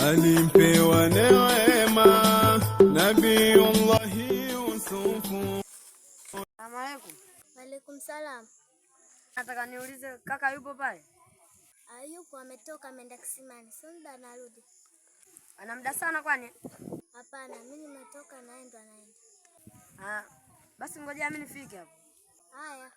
Alipewa neema Nabiyullahi Yusufu. Asalamu alaykum. Wa alaykum salam. Nataka niulize kaka yupo pale? Yupo, ametoka ameenda kisimani. Sio muda anarudi. Ana muda sana kwani? Hapana, mimi nimetoka naye ndo anaenda. Basi ngoja mimi nifike hapo. Haya.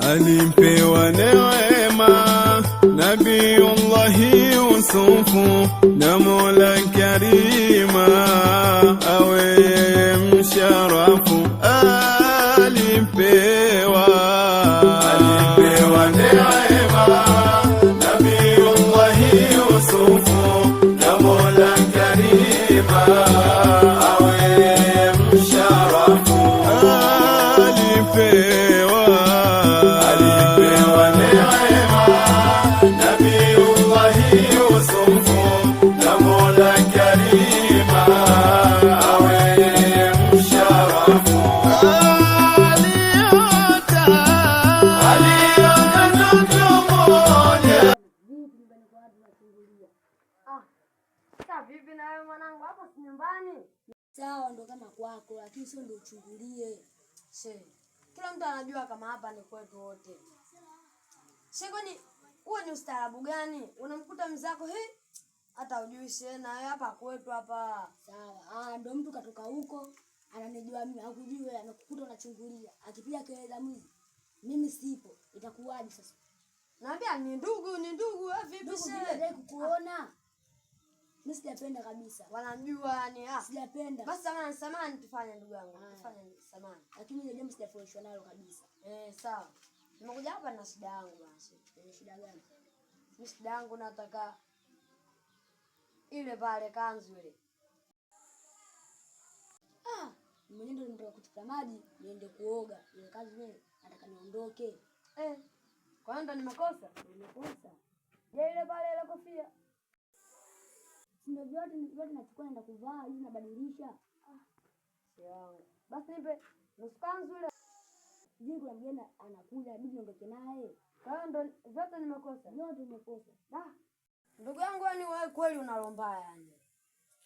Alipewa neema Nabiyullahi Yusufu na Mola Karima awe msharafu. Alipewa neema Nabiyullahi Yusufu na Mola Karima awe msharafu. Alipewa neema Nabiyullahi Yusufu na Mola Karima awe msharafu. Aliota ndoto moja. Sasa vipi na wewe mwanangu, hapo si nyumbani? Sawa, ndo kama kwako, lakini sio ndo uchungulie. Kila mtu anajua kama hapa ni kwetu wote. Kwani huo ni ustaarabu gani? Unamkuta mzako hata hujui na wewe hapa kwetu hapa. Sawa. Ndo mtu katoka huko, ananijua mimi, hakujui wewe, anakukuta unachungulia. Akipiga kelele za mwizi, mimi sipo. Itakuwaje sasa? Naambia ni ndugu, vipi shehe? Kukuona. Mimi sijapenda kabisa. Wanajua yani sijapenda. Basi samahani tufanye ndugu yangu. Tufanye samahani. Lakini ile jambo sijafurahishwa nalo kabisa. Sawa. Nimekuja hapa na shida yangu basi. Shida gani? Mimi shida yangu nataka ile pale kanzu ile. Mimi ndio nataka kuchukua maji, niende kuoga. Ile kanzu ile nataka niondoke. Kwa hiyo ndo nimekosa? Nimekosa. Je, ile pale ile kofia? Ndio vyote nachukua naenda kuvaa ili nabadilisha. Yangu. Basi nipe nusu kanzu ile. Jiko kuna mgeni anakuja, bibi niondoke naye. Kwa hiyo ndo vyote nimekosa. Yote nimekosa. Ndugu yangu, yani wewe kweli unalomba yani.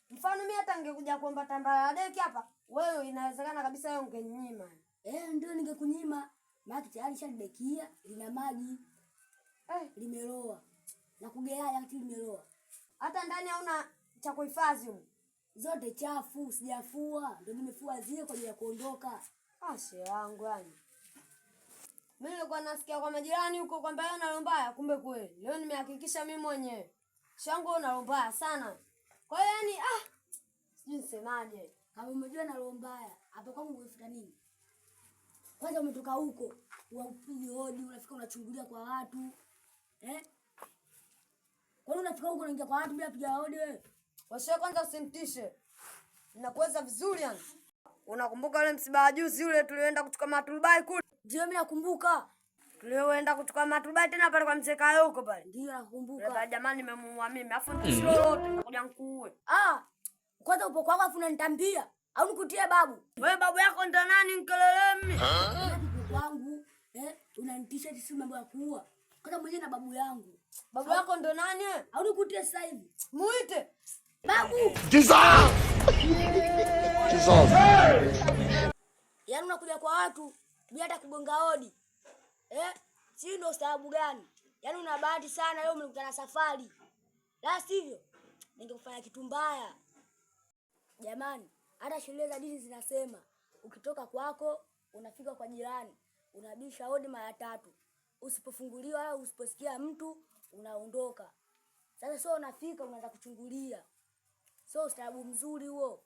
Mfano mimi hata ningekuja kuomba tambara deki hapa, wewe inawezekana kabisa wewe ungenyima. Ndio ningekunyima. Maana tayari shalidekia lina maji. Limeloa. Na kugea yakati limeloa. Hata ndani hauna cha kuhifadhi huko. Zote chafu, sijafua. Ndio nimefua zile kwa ajili ya kuondoka. Shehe wangu yani. Mimi nilikuwa nasikia kwa majirani huko kwamba yeye analombaya, kumbe kweli. Leo nimehakikisha mimi mwenyewe. Shangu unalombaya sana. Kwa hiyo yani sijui nisemaje. Kama umejua nalombaya, hapo kwangu umefuta nini? Kwanza umetoka huko, upige hodi, unafika unachungulia kwa watu. Kwa nini unafika huko unaingia kwa watu bila kupiga hodi wewe? Wasio kwanza usinitishe. Ninakuweza vizuri yani. Unakumbuka ile msiba wa juzi yule tulioenda kuchukua maturubai kule? Ndio mimi nakumbuka. Tulioenda kuchukua maturubai tena pale kwa mzee Kayoko pale. Ndio nakumbuka. Baba jamani nimemuua mimi. Afu ndio lolote nakuja nikuue. Kwanza upo kwako afu unanitambia. Au nikutie babu? Wewe babu yako ndo nani nikelele mimi? Wangu, unanitisha tisi mambo ya kuua. Kata mwenyewe na babu yangu. Babu yako ndo nani? Au nikutie sasa hivi? Muite. Babu. Jesus! Jesus! Yaani unakuja kwa watu bila hata kugonga hodi. Si ndo sababu gani? Yaani una bahati sana leo mlikutana safari. La sivyo ningekufanya kitu mbaya. Jamani, hata sheria za dini zinasema ukitoka kwako unafika kwa jirani, unabisha hodi mara 3. Usipofunguliwa au usiposikia mtu unaondoka. Sasa sio unafika unaanza kuchungulia. Sio ustaarabu mzuri huo.